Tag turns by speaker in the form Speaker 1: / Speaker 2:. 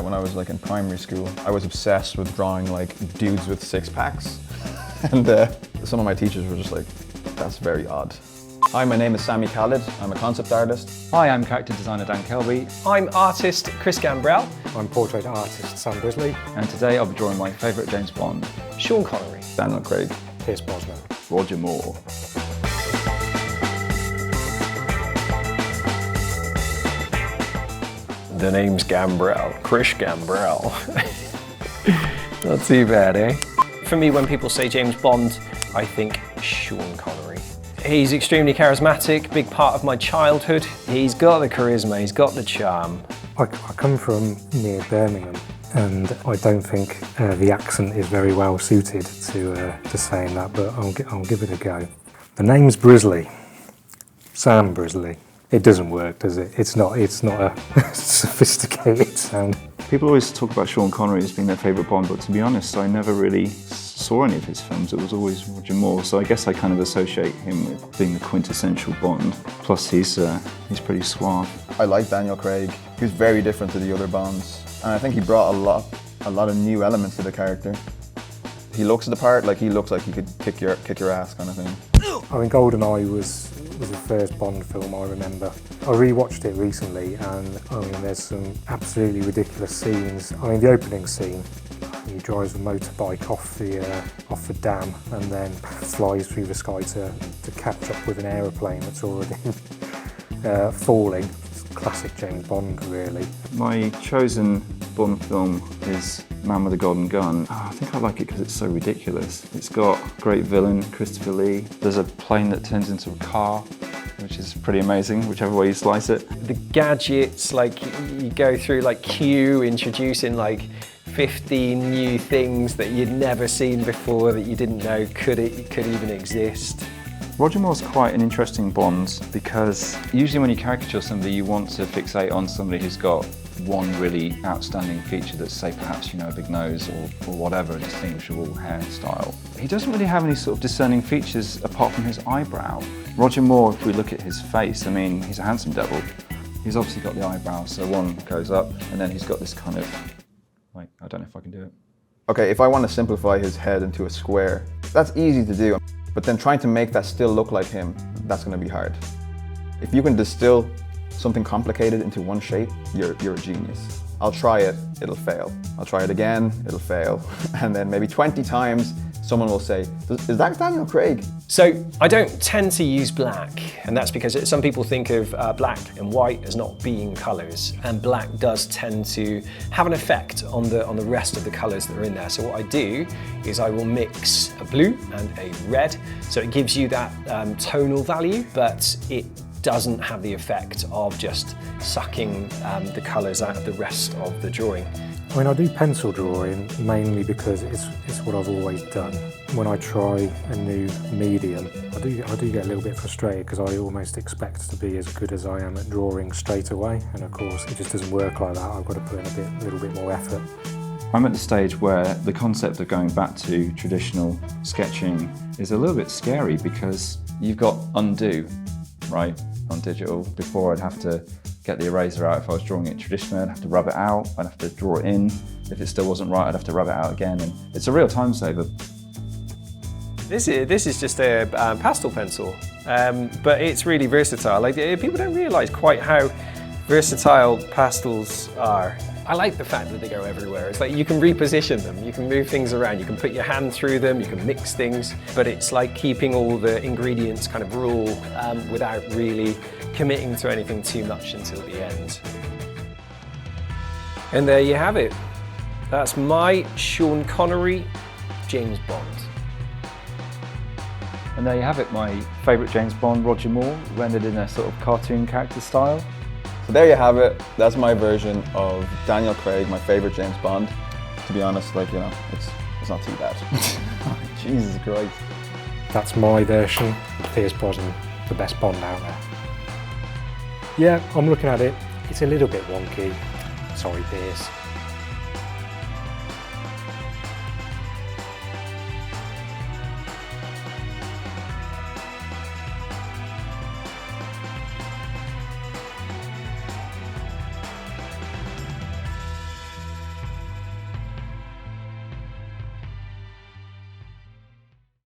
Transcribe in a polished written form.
Speaker 1: when I was like in primary school. I was obsessed with drawing like dudes with six-packs. And some of my teachers were just like, that's very odd. Hi, my name is Sammy Khalid. I'm a concept artist.
Speaker 2: Hi, I'm character designer Dan Kelby.
Speaker 3: I'm artist Chris Gambrell.
Speaker 4: I'm portrait artist Sam Brisley.
Speaker 2: And today I'll be drawing my favourite James Bond.
Speaker 3: Sean Connery.
Speaker 1: Daniel Craig.
Speaker 4: Pierce Brosnan.
Speaker 1: Roger Moore.
Speaker 3: The name's Gambrell. Chris Gambrell. Not too bad, eh? For me, when people say James Bond, I think Sean Connery. He's extremely charismatic, big part of my childhood. He's got the charisma, he's got the charm.
Speaker 4: I come from near Birmingham, and I don't think the accent is very well suited to saying that, but I'll give it a go. The name's Brisley. Sam Brisley. It doesn't work, does it? It's not a sophisticated sound.
Speaker 5: People always talk about Sean Connery as being their favourite Bond, but to be honest, I never really saw any of his films. It was always Roger Moore, so I guess I kind of associate him with being the quintessential Bond. Plus, he's pretty suave.
Speaker 1: I like Daniel Craig. He was very different to the other Bonds, and I think he brought a lot of new elements to the character. He looks the part, like he looks like he could kick your ass kind of thing.
Speaker 4: I mean, GoldenEye was the first Bond film I remember. I rewatched it recently, and I mean, there's some absolutely ridiculous scenes. I mean, the opening scene, he drives a motorbike off the dam and then flies through the sky to catch up with an aeroplane that's already falling. It's classic James Bond, really.
Speaker 5: My chosen Bond film is Man with a Golden Gun. I think I like it because it's so ridiculous. It's got great villain, Christopher Lee. There's a plane that turns into a car, which is pretty amazing, whichever way you slice it.
Speaker 3: The gadgets, like you go through like Q introducing like 15 new things that you'd never seen before that you didn't know could even exist.
Speaker 5: Roger Moore's quite an interesting Bond because usually when you caricature somebody, you want to fixate on somebody who's got one really outstanding feature that's, say, perhaps, you know, a big nose or whatever, a distinguishable hairstyle. He doesn't really have any sort of discerning features apart from his eyebrow. Roger Moore, if we look at his face, I mean, he's a handsome devil. He's obviously got the eyebrow, so one goes up, and then he's got this kind of, like, I don't know if I can do it.
Speaker 1: Okay, if I want to simplify his head into a square, that's easy to do, but then trying to make that still look like him, that's going to be hard. If you can distill something complicated into one shape, you're a genius. I'll try it, it'll fail. I'll try it again, it'll fail. And then maybe 20 times, someone will say, is that Daniel Craig?
Speaker 3: So I don't tend to use black, and that's because some people think of black and white as not being colours, and black does tend to have an effect on the rest of the colours that are in there. So what I do is I will mix a blue and a red, so it gives you that tonal value, but it doesn't have the effect of just sucking the colours out of the rest of the drawing.
Speaker 4: I mean, I do pencil drawing mainly because it's what I've always done. When I try a new medium, I do get a little bit frustrated because I almost expect to be as good as I am at drawing straight away, and of course it just doesn't work like that. I've got to put in a little bit more effort.
Speaker 5: I'm at the stage where the concept of going back to traditional sketching is a little bit scary because you've got undo, right, on digital. Before I'd have to get the eraser out if I was drawing it traditionally, I'd have to rub it out, I'd have to draw it in. If it still wasn't right, I'd have to rub it out again, and it's a real time saver.
Speaker 3: This is just a pastel pencil, but it's really versatile. Like, people don't realise quite how versatile pastels are. I like the fact that they go everywhere. It's like you can reposition them, you can move things around, you can put your hand through them, you can mix things, but it's like keeping all the ingredients kind of raw without really committing to anything too much until the end. And there you have it. That's my Sean Connery James Bond.
Speaker 2: And there you have it, my favourite James Bond, Roger Moore, rendered in a sort of cartoon character style.
Speaker 1: So there you have it. That's my version of Daniel Craig, my favorite James Bond. To be honest, like, you know, it's not too bad. Jesus Christ.
Speaker 4: That's my version. Pierce Brosnan, the best Bond out there. Yeah, I'm looking at it. It's a little bit wonky. Sorry, Pierce.